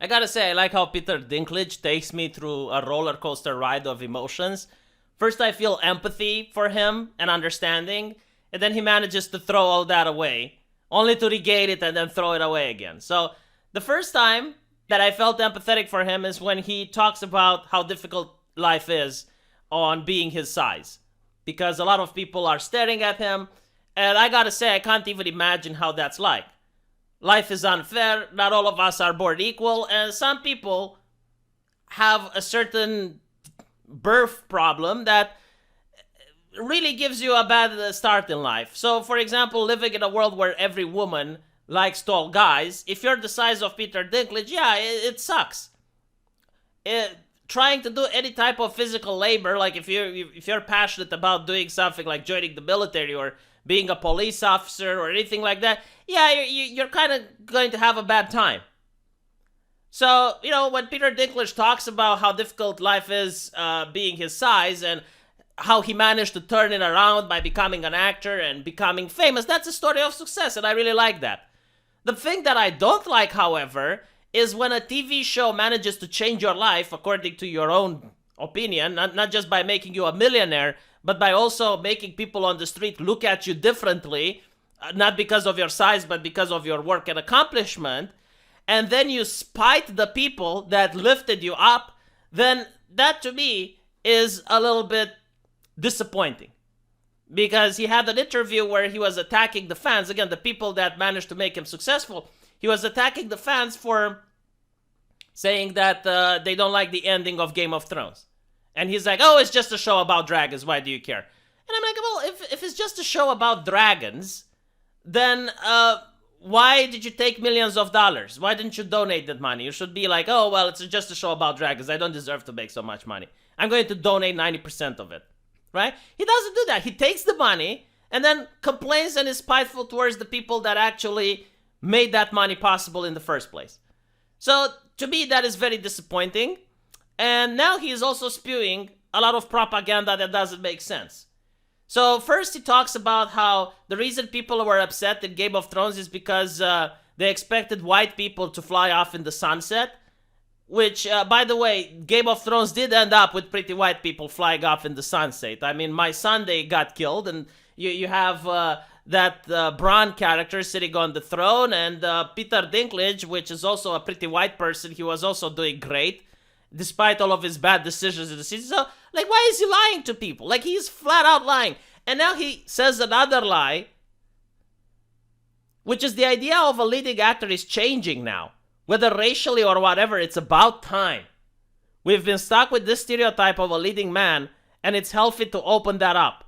I gotta say, I like how Peter Dinklage takes me through a roller coaster ride of emotions. First, I feel empathy for him and understanding, and then he manages to throw all that away, only to regain it and then throw it away again. So, the first time that I felt empathetic for him is when he talks about how difficult life is on being his size. Because a lot of people are staring at him, and I gotta say, I can't even imagine how that's like. Life is unfair, not all of us are born equal, and some people have a certain birth problem that really gives you a bad start in life. So, for example, living in a world where every woman likes tall guys, if you're the size of Peter Dinklage, yeah, it sucks. Trying to do any type of physical labor, like if you're passionate about doing something like joining the military or being a police officer or anything like that, yeah, you're kind of going to have a bad time. So, when Peter Dinklage talks about how difficult life is being his size and how he managed to turn it around by becoming an actor and becoming famous, that's a story of success, and I really like that. The thing that I don't like, however, is when a TV show manages to change your life according to your own opinion, not just by making you a millionaire, but by also making people on the street look at you differently, not because of your size, but because of your work and accomplishment, and then you spite the people that lifted you up, then that to me is a little bit disappointing. Because he had an interview where he was attacking the fans, again, the people that managed to make him successful. He was attacking the fans for saying that they don't like the ending of Game of Thrones. And he's like, oh, it's just a show about dragons, why do you care? And I'm like, well, if it's just a show about dragons, then why did you take millions of dollars? Why didn't you donate that money? You should be like, oh, well, it's just a show about dragons. I don't deserve to make so much money. I'm going to donate 90% of it, right? He doesn't do that. He takes the money and then complains and is spiteful towards the people that actually made that money possible in the first place. So to me, that is very disappointing. And now he is also spewing a lot of propaganda that doesn't make sense. So first he talks about how the reason people were upset in Game of Thrones is because they expected white people to fly off in the sunset. Which, by the way, Game of Thrones did end up with pretty white people flying off in the sunset. I mean, my Sunday got killed, and you have that Bronn character sitting on the throne, and Peter Dinklage, which is also a pretty white person, he was also doing great, despite all of his bad decisions in the season. So, like, why is he lying to people? Like, he's flat out lying. And now he says another lie, which is the idea of a leading actor is changing now. Whether racially or whatever, it's about time. We've been stuck with this stereotype of a leading man, and it's healthy to open that up.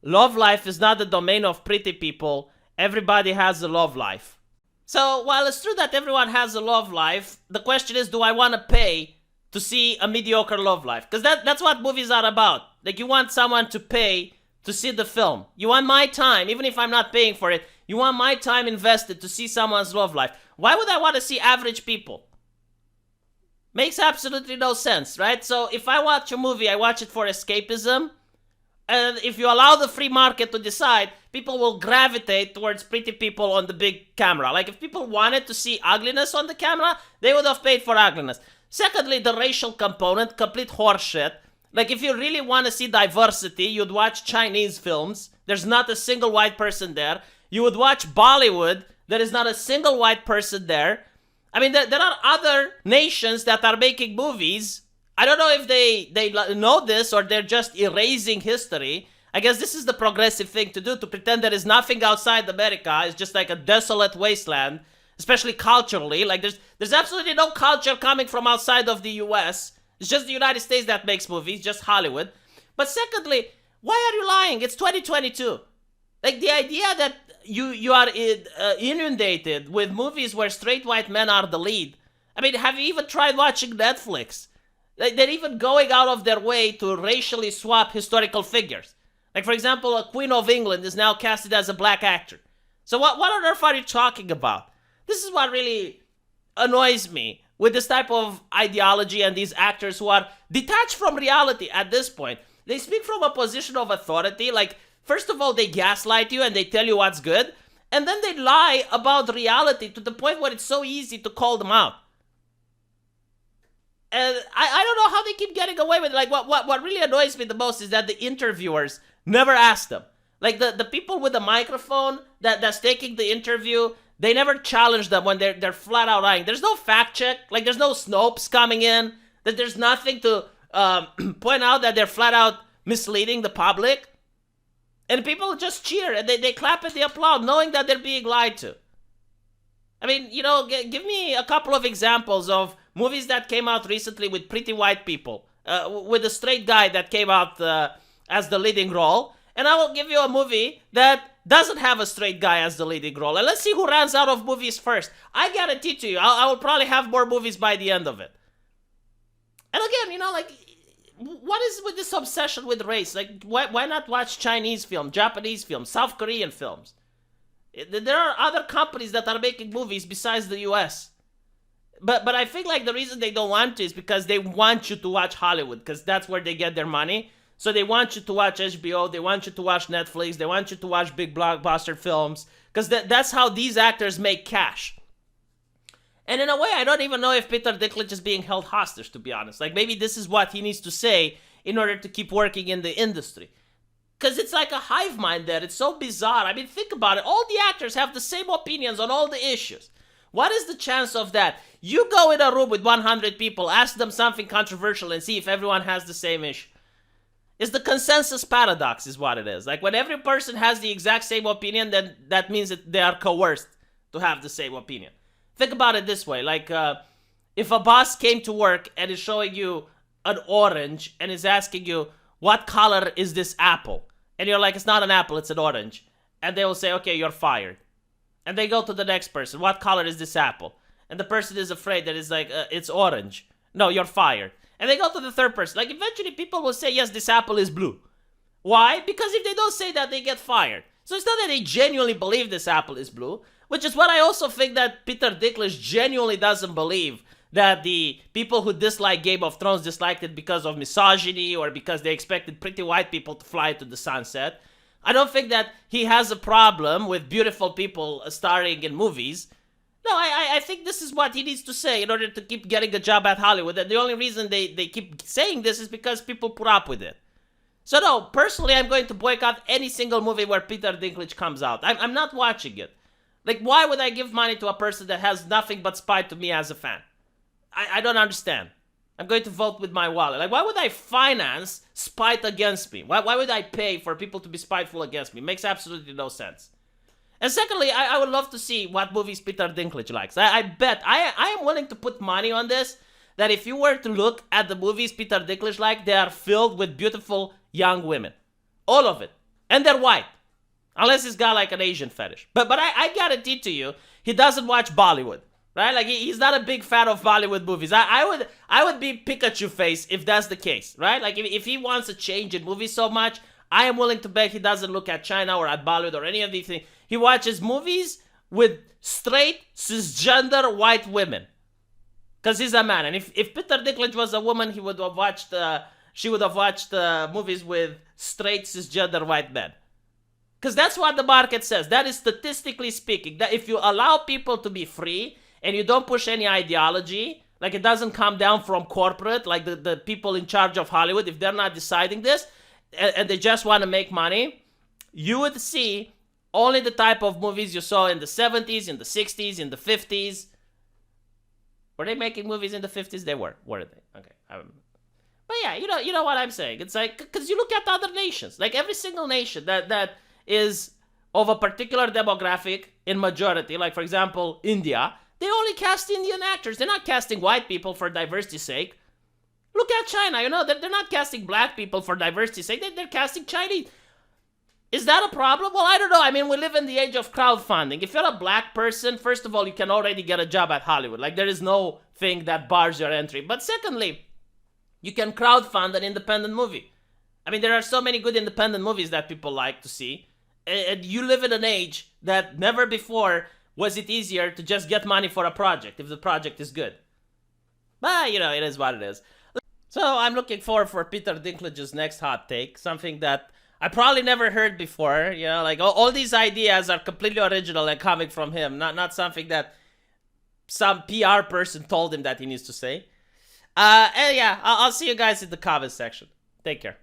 Love life is not the domain of pretty people. Everybody has a love life. So, while it's true that everyone has a love life, the question is, do I want to pay to see a mediocre love life? Because that's what movies are about. Like, you want someone to pay to see the film. You want my time, even if I'm not paying for it, you want my time invested to see someone's love life. Why would I want to see average people? Makes absolutely no sense, right? So if I watch a movie, I watch it for escapism. And if you allow the free market to decide, people will gravitate towards pretty people on the big camera. Like, if people wanted to see ugliness on the camera, they would have paid for ugliness. Secondly, the racial component, complete horseshit. Like, if you really want to see diversity, you'd watch Chinese films. There's not a single white person there. You would watch Bollywood. There is not a single white person there. I mean, there are other nations that are making movies. I don't know if they know this or they're just erasing history. I guess this is the progressive thing to do, to pretend there is nothing outside America. It's just like a desolate wasteland, especially culturally. Like, there's absolutely no culture coming from outside of the US. It's just the United States that makes movies, just Hollywood. But secondly, why are you lying? It's 2022. Like, the idea that you are inundated with movies where straight white men are the lead. I mean, have you even tried watching Netflix? Like, they're even going out of their way to racially swap historical figures. Like, for example, a Queen of England is now casted as a black actor. So what on earth are you talking about? This is what really annoys me with this type of ideology and these actors who are detached from reality at this point. They speak from a position of authority. Like, first of all, they gaslight you and they tell you what's good. And then they lie about reality to the point where it's so easy to call them out. And I don't know how they keep getting away with it. Like, what really annoys me the most is that the interviewers never ask them. Like, the people with the microphone that's taking the interview, they never challenge them when they're flat out lying. There's no fact check. Like, there's no Snopes coming in. That there's nothing to point out that they're flat out misleading the public. And people just cheer and they clap and they applaud, knowing that they're being lied to. I mean, give me a couple of examples of movies that came out recently with pretty white people, with a straight guy that came out as the leading role, and I will give you a movie that doesn't have a straight guy as the leading role, and let's see who runs out of movies first. I guarantee to you, I will probably have more movies by the end of it. And again, what is with this obsession with race? Like, why not watch Chinese film, Japanese film, South Korean films? There are other companies that are making movies besides the US. But I think like the reason they don't want to is because they want you to watch Hollywood, because that's where they get their money. So they want you to watch HBO, they want you to watch Netflix, they want you to watch big blockbuster films, because that's how these actors make cash. And in a way, I don't even know if Peter Dinklage is being held hostage, to be honest. Like, maybe this is what he needs to say in order to keep working in the industry. Because it's like a hive mind there. It's so bizarre. I mean, think about it. All the actors have the same opinions on all the issues. What is the chance of that? You go in a room with 100 people, ask them something controversial, and see if everyone has the same issue. It's the consensus paradox is what it is. Like, when every person has the exact same opinion, then that means that they are coerced to have the same opinion. Think about it this way. Like, if a boss came to work and is showing you an orange and is asking you, what color is this apple? And you're like, it's not an apple, it's an orange. And they will say, okay, you're fired. And they go to the next person. What color is this apple? And the person is afraid that it's like, it's orange. No, you're fired. And they go to the third person. Like, eventually people will say, yes, this apple is blue. Why? Because if they don't say that, they get fired. So it's not that they genuinely believe this apple is blue, which is what I also think that Peter Dinklage genuinely doesn't believe, that the people who dislike Game of Thrones disliked it because of misogyny or because they expected pretty white people to fly to the sunset. I don't think that he has a problem with beautiful people starring in movies. No, I think this is what he needs to say in order to keep getting a job at Hollywood. And the only reason they keep saying this is because people put up with it. So no, personally, I'm going to boycott any single movie where Peter Dinklage comes out. I'm not watching it. Like, why would I give money to a person that has nothing but spite to me as a fan? I don't understand. I'm going to vote with my wallet. Like, why would I finance spite against me? Why would I pay for people to be spiteful against me? It makes absolutely no sense. And secondly, I would love to see what movies Peter Dinklage likes. I bet, I am willing to put money on this, that if you were to look at the movies Peter Dinklage likes, they are filled with beautiful young women. All of it. And they're white. Unless he's got like an Asian fetish. But I guarantee to you, he doesn't watch Bollywood. Right? Like, he's not a big fan of Bollywood movies. I would be Pikachu face if that's the case, right? Like, if he wants a change in movies so much, I am willing to bet he doesn't look at China or at Bollywood or any of these things. He watches movies with straight, cisgender white women. Because he's a man. And if Peter Dinklage was a woman, she would have watched movies with straight, cisgender white men. Because that's what the market says. That is statistically speaking. That if you allow people to be free, and you don't push any ideology, like it doesn't come down from corporate, like the people in charge of Hollywood, if they're not deciding this, and they just want to make money, you would see only the type of movies you saw in the 70s, in the 60s, in the 50s. Were they making movies in the 50s? They were they? Okay. But yeah, you know what I'm saying. It's like, because you look at other nations, like every single nation that is of a particular demographic in majority, like for example, India, they only cast Indian actors. They're not casting white people for diversity's sake. Look at China, they're not casting black people for diversity's sake. They're casting Chinese. Is that a problem? Well, I don't know. I mean, we live in the age of crowdfunding. If you're a black person, first of all, you can already get a job at Hollywood. Like, there is no thing that bars your entry. But secondly, you can crowdfund an independent movie. I mean, there are so many good independent movies that people like to see. And you live in an age that never before was it easier to just get money for a project if the project is good. But, it is what it is. So I'm looking forward for Peter Dinklage's next hot take. Something that I probably never heard before. Like all these ideas are completely original and coming from him. Not something that some PR person told him that he needs to say. And yeah, I'll see you guys in the comments section. Take care.